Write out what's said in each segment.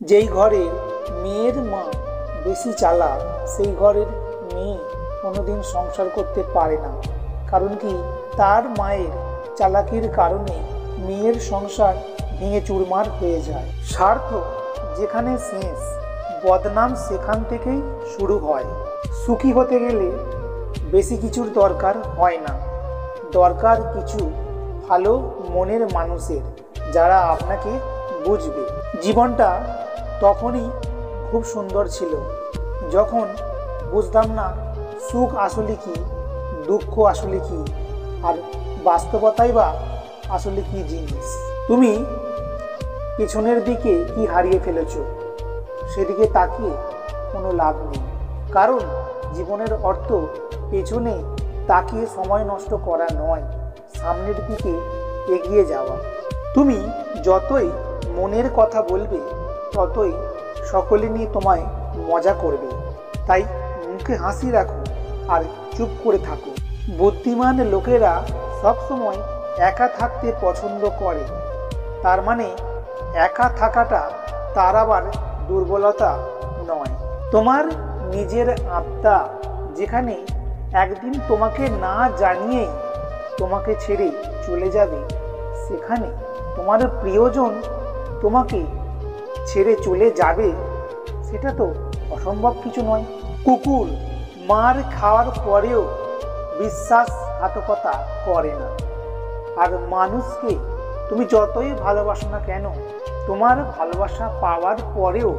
যেই ঘরের মেয়ের মা বেশি চালাক সেই ঘরের মেয়ে কোনোদিন সংসার করতে পারে না। কারণ কি, তার মায়ের চালাকির কারণে মেয়ের সংসার ভেঙে চুরমার হয়ে যায়। স্বার্থ যেখানে শেষ, বদনাম সেখান থেকেই শুরু হয়। সুখী হতে গেলে বেশি কিছুর দরকার হয় না, দরকার কিছু ভালো মনের মানুষের, যারা আপনাকে বুঝবে। জীবনটা তখনই খুব সুন্দর ছিল যখন বুঝতাম না সুখ আসলে কি, দুঃখ আসলে কি, আর বাস্তবতাই বা আসলে কি জিনিস। তুমি পেছনের দিকে কি হারিয়ে ফেলেছ সেদিকে তাকিয়ে কোনো লাভ নেই, কারণ জীবনের অর্থ পেছনে তাকিয়ে সময় নষ্ট করা নয়, সামনের দিকে এগিয়ে যাওয়া। তুমি যতই মনের কথা বলবে ততই সকলে নিয়ে তোমায় মজা করবে, তাই মুখে হাসি রাখো আর চুপ করে থাকো। বুদ্ধিমান লোকেরা সবসময় একা থাকতে পছন্দ করে, তার মানে একা থাকাটা তার আবার দুর্বলতা নয়। তোমার নিজের আত্মা যেখানে একদিন তোমাকে না জানিয়েই তোমাকে ছেড়ে চলে যাবে, সেখানে তোমার প্রিয়জন তোমাকে ছেড়ে চলে যাবে, সেটা তো অসম্ভব কিছু নয়। কুকুর মার খাওয়ার পরেও বিশ্বাসঘাতকতা করে না, আর মানুষকে তুমি যতই ভালোবাসো না কেন, তোমার ভালোবাসা পাওয়ার পরেও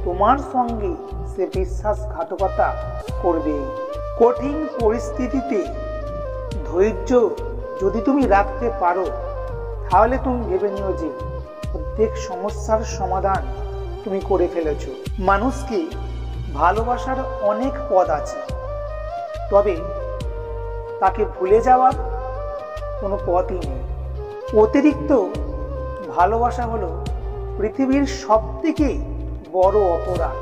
তোমার সঙ্গে সে বিশ্বাসঘাতকতা করবে। কঠিন পরিস্থিতিতে ধৈর্য যদি তুমি রাখতে পারো, তাহলে তুমি ভেবে নিও যে প্রত্যেক সমস্যার সমাধান তুমি করে ফেলেছ। মানুষকে ভালোবাসার অনেক পথ আছে, তবে তাকে ভুলে যাওয়ার কোনো পথই নেই। অতিরিক্ত ভালোবাসা হলো পৃথিবীর সবথেকে বড় অপরাধ।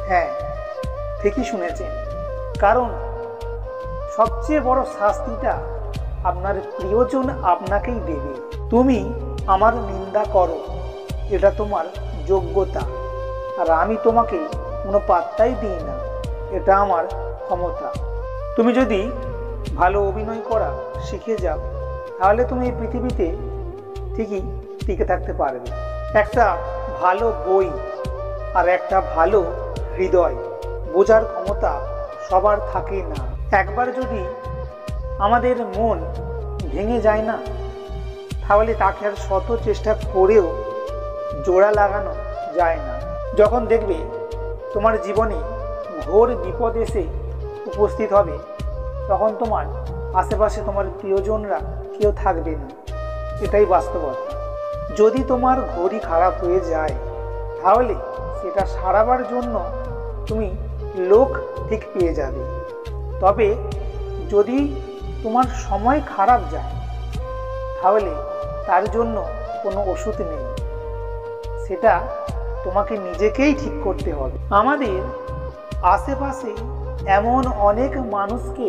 হ্যাঁ, ঠিকই শুনেছেন, কারণ সবচেয়ে বড় শাস্তিটা আপনার প্রিয়জন আপনাকেই দেবে। তুমি আমার নিন্দা করো, এটা তোমার যোগ্যতা, আর আমি তোমাকে কোনো পাত্তাই দিই না, এটা আমার ক্ষমতা। তুমি যদি ভালো অভিনয় করা শিখে যাও, তাহলে তুমি এই পৃথিবীতে ঠিকই টিকে থাকতে পারবে। একটা ভালো বই আর একটা ভালো হৃদয় বোঝার ক্ষমতা সবার থাকে না। একবার যদি আমাদের মন ভেঙে যায় না, তাহলে তাকে আর শত চেষ্টা করেও জোড়া লাগানো যায় না। যখন দেখবে তোমার জীবনে ঘোর বিপদ এসে উপস্থিত হবে, তখন তোমার আশেপাশে তোমার প্রিয়জনরা কেউ থাকবে না, এটাই বাস্তবতা। যদি তোমার ঘড়ি খারাপ হয়ে যায়, তাহলে সেটা সারাবার জন্য তুমি লোক ঠিক পেয়ে যাবে। তবে যদি তোমার সময় খারাপ যায়, তাহলে তার জন্য কোনো ওষুধ নেই, সেটা তোমাকে নিজেকেই ঠিক করতে হবে। আমাদের আশেপাশে এমন অনেক মানুষকে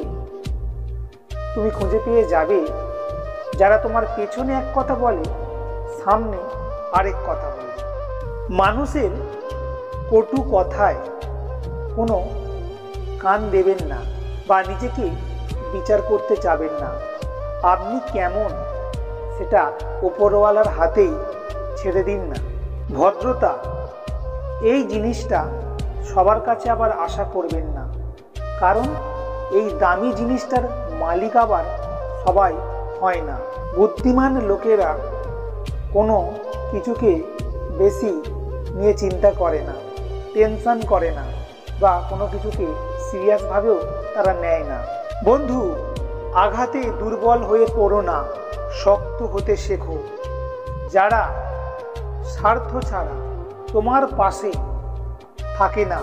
তুমি খুঁজে পেয়ে যাবে, যারা তোমার পেছনে এক কথা বলে, সামনে আরেক কথা বলে। মানুষের কটু কথায় কোনো কান দেবেন না, বা নিজেকে বিচার করতে যাবেন না। আপনি কেমন সেটা উপরওয়ালার হাতেই ছেড়ে দিন না। ভদ্রতা এই জিনিসটা সবার কাছে আবার আশা করবেন না, কারণ এই দামি জিনিসটার মালিক আবার সবাই হয় না। বুদ্ধিমান লোকেরা কোনো কিছুকে বেশি নিয়ে চিন্তা করে না, টেনশন করে না, বা কোনো কিছুকে সিরিয়াসভাবেও তারা নেয় না। বন্ধু, আঘাতে দুর্বল হয়ে পড়ো না, শক্ত হতে শেখো। যারা স্বার্থ ছাড়া তোমার পাশে থাকে না,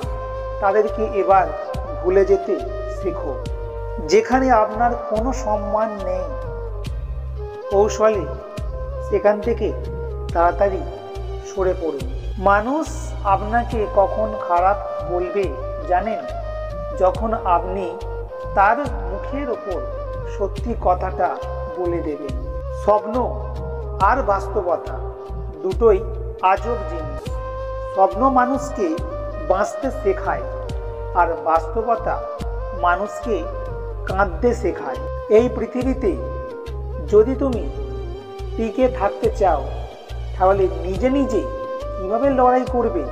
তাদেরকে এবার ভুলে যেতে শেখো। যেখানে আপনার কোনো সম্মান নেই, কৌশলে সেখান থেকে তাড়াতাড়ি সরে পড়ুন। মানুষ আপনাকে কখন খারাপ বলবে জানেন? যখন আপনি তার মুখের ওপর সত্যি কথাটা বলে দেবেন। স্বপ্ন আর বাস্তবতা দুটোই আজব জিনিস। স্বপ্ন মানুষকে বাঁচতে শেখায়, আর বাস্তবতা মানুষকে কাঁদতে শেখায়। এই পৃথিবীতে যদি তুমি টিকে থাকতে চাও, তাহলে নিজে নিজে কীভাবে লড়াই করবে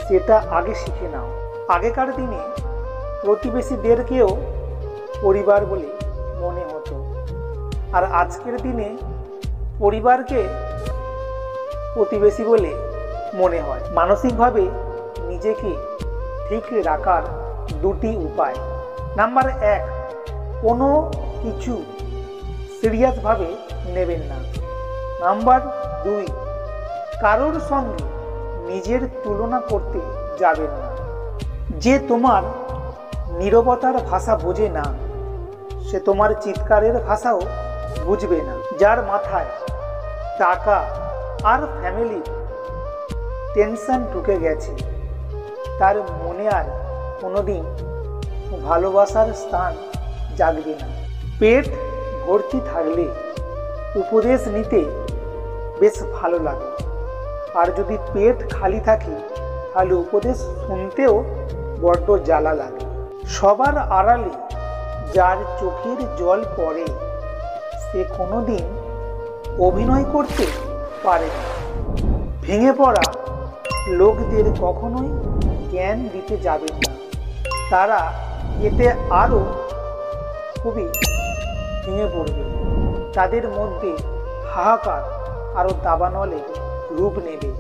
সেটা আগে শিখে নাও। আগেকার দিনে প্রতিবেশীদেরকেও পরিবার বলে মনে হতো, আর আজকের দিনে পরিবারকে প্রতিবেশী বলে মনে হয়। মানসিকভাবে নিজেকে ঠিক রাখার দুটি উপায়। নাম্বার 1, কোনো কিছু সিরিয়াসভাবে নেবেন না। নাম্বার 2, কারোর সঙ্গে নিজের তুলনা করতে যাবেন না। যে তোমার নীরবতার ভাষা বোঝে না, সে তোমার চিৎকারের ভাষাও বুঝবে না। যার মাথায় টাকা আর ফ্যামিলির টেনশন ঢুকে গেছে, তার মনে আর কোনোদিন ভালোবাসার স্থান জাগবে না। পেট ভর্তি থাকলে উপদেশ নিতে বেশ ভালো লাগে, আর যদি পেট খালি থাকে তাহলে উপদেশ শুনতেও বড্ড জ্বালা লাগে। সবার আড়ালে যার চোখের জল পড়ে, সে কোনোদিন অভিনয় করতে পারে না। ভেঙে পড়া লোকদের কখনোই জ্ঞান দিতে যাবেন না, তারা এতে আরও খুবই ভেঙে পড়বে। তাদের মধ্যে হাহাকার আরও দাবানলের রূপ নেবে,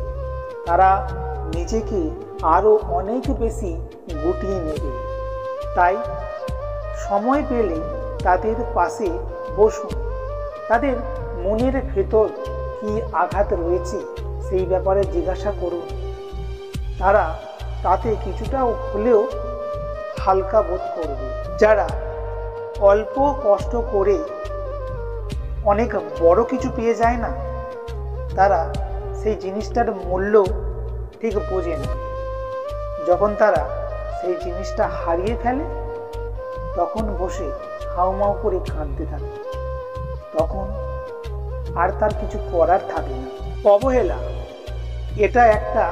তারা নিজেকে আরও অনেক বেশি গুটিয়ে নেবে। তাই সময় পেলে তাদের পাশে বসুন, তাদের মনের ভেতর কি আঘাত রয়েছে সেই ব্যাপারে জিজ্ঞাসা করুন। তারা তাতে কিছুটা হলেও হালকা বোধ করবে। যারা অল্প কষ্ট করে অনেক বড় কিছু পেয়ে যায় না, তারা সেই জিনিসটার মূল্য ঠিক বোঝে না। যখন তারা সেই জিনিসটা হারিয়ে ফেলে, তখন বসে হাউমাউ করে কাঁদতে থাকে, তখন আর তার কিছু করার থাকে না। অবহেলা এটা একটা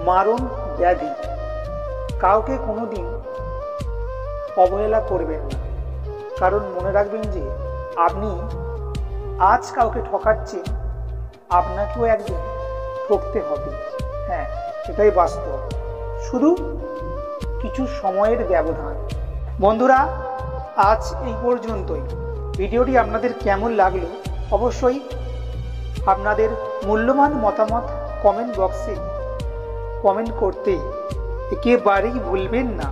মারণ ব্যাধি। কাউকে কোনোদিন অবহেলা করবেন না, কারণ মনে রাখবেন যে আপনি আজ কাউকে ঠকাচ্ছেন, আপনাকেও একদিন ঠকতে হবে। হ্যাঁ, এটাই বাস্তব, শুধু কিছু সময়ের ব্যবধান। বন্ধুরা, আজ এই পর্যন্তই। ভিডিওটি আপনাদের কেমন লাগলো অবশ্যই আপনাদের মূল্যবান মতামত কমেন্ট বক্সে কমেন্ট করতে একেবারেই ভুলবেন না।